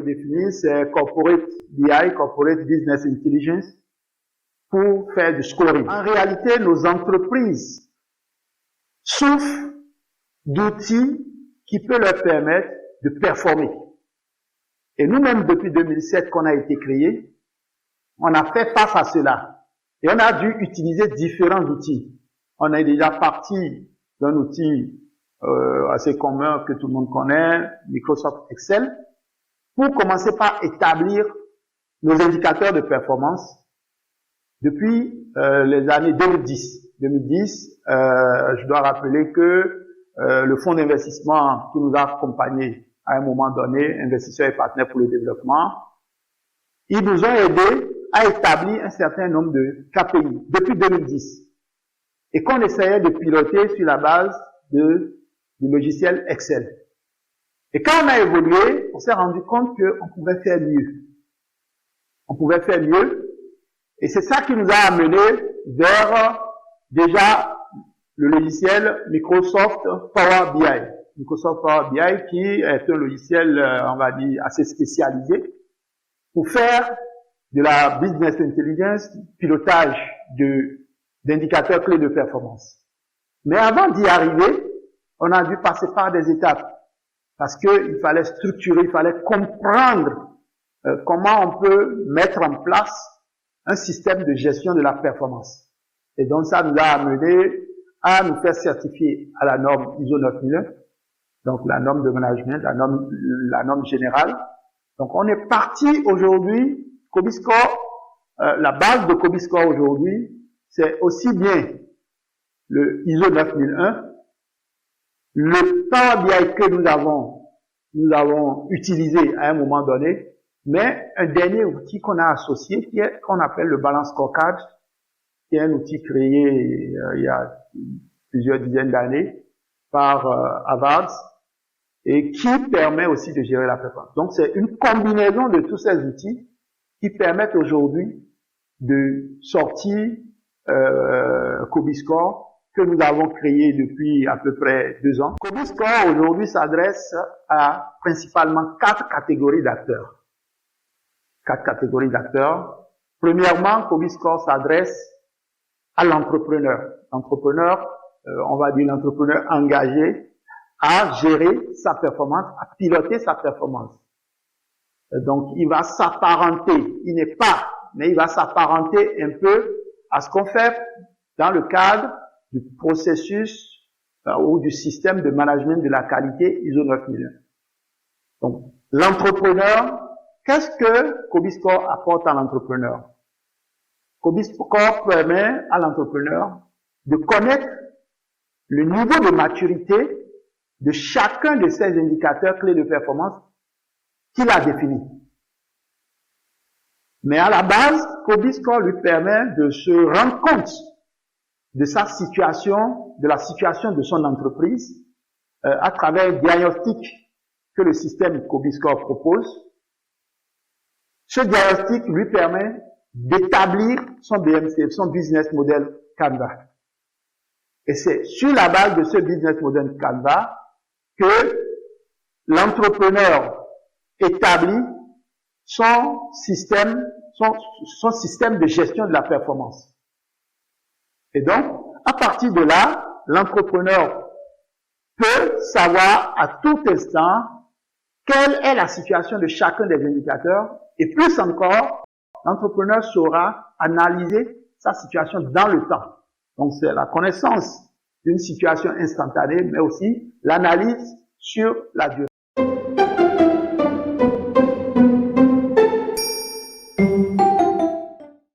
définir, c'est Corporate BI, Corporate Business Intelligence, pour faire du scoring. En réalité, nos entreprises souffrent d'outils qui peuvent leur permettre de performer. Et nous-mêmes, depuis 2007 qu'on a été créé, on a fait face à cela. Et on a dû utiliser différents outils. On est déjà parti d'un outil assez commun que tout le monde connaît, Microsoft Excel, pour commencer par établir nos indicateurs de performance depuis les années 2010. 2010, je dois rappeler que le fonds d'investissement qui nous a accompagnés à un moment donné, investisseurs et partenaires pour le développement, ils nous ont aidés à établir un certain nombre de KPI depuis 2010 et qu'on essayait de piloter sur la base du logiciel Excel. Et quand on a évolué, on s'est rendu compte qu'on pouvait faire mieux. On pouvait faire mieux. Et c'est ça qui nous a amené vers déjà le logiciel Microsoft Power BI. Microsoft Power BI qui est un logiciel, on va dire, assez spécialisé pour faire de la business intelligence, pilotage d'indicateurs clés de performance. Mais avant d'y arriver, on a dû passer par des étapes parce qu'il fallait structurer, il fallait comprendre comment on peut mettre en place un système de gestion de la performance. Et donc ça nous a amené à nous faire certifier à la norme ISO 9001, donc la norme de management, la norme générale. Donc on est parti aujourd'hui, Cobiscore, la base de Cobiscore aujourd'hui, c'est aussi bien le ISO 9001, le Power BI que nous avons utilisé à un moment donné, mais un dernier outil qu'on a associé, qu'on appelle le Balance Scorecard, qui est un outil créé il y a plusieurs dizaines d'années par Harvard et qui permet aussi de gérer la performance. Donc c'est une combinaison de tous ces outils qui permettent aujourd'hui de sortir Cobiscore que nous avons créé depuis à peu près 2 ans. Cobiscore aujourd'hui s'adresse à principalement 4 catégories d'acteurs. 4 catégories d'acteurs. Premièrement, Cobiscore s'adresse à l'entrepreneur. L'entrepreneur, on va dire l'entrepreneur engagé à gérer sa performance, à piloter sa performance. Donc, il va s'apparenter, il n'est pas, mais il va s'apparenter un peu à ce qu'on fait dans le cadre du processus ou du système de management de la qualité ISO 9001. Donc, l'entrepreneur, qu'est-ce que Cobiscore apporte à l'entrepreneur? Cobiscore permet à l'entrepreneur de connaître le niveau de maturité de chacun de ces indicateurs clés de performance qu'il a définis. Mais à la base, Cobiscore lui permet de se rendre compte de sa situation, de la situation de son entreprise, à travers un diagnostic que le système Cobiscore propose. Ce diagnostic lui permet d'établir son BMC, son Business Model Canvas. Et c'est sur la base de ce Business Model Canvas que l'entrepreneur établit son système de gestion de la performance. Et donc, à partir de là, l'entrepreneur peut savoir à tout instant quelle est la situation de chacun des indicateurs et plus encore, l'entrepreneur saura analyser sa situation dans le temps. Donc, c'est la connaissance d'une situation instantanée, mais aussi l'analyse sur la durée.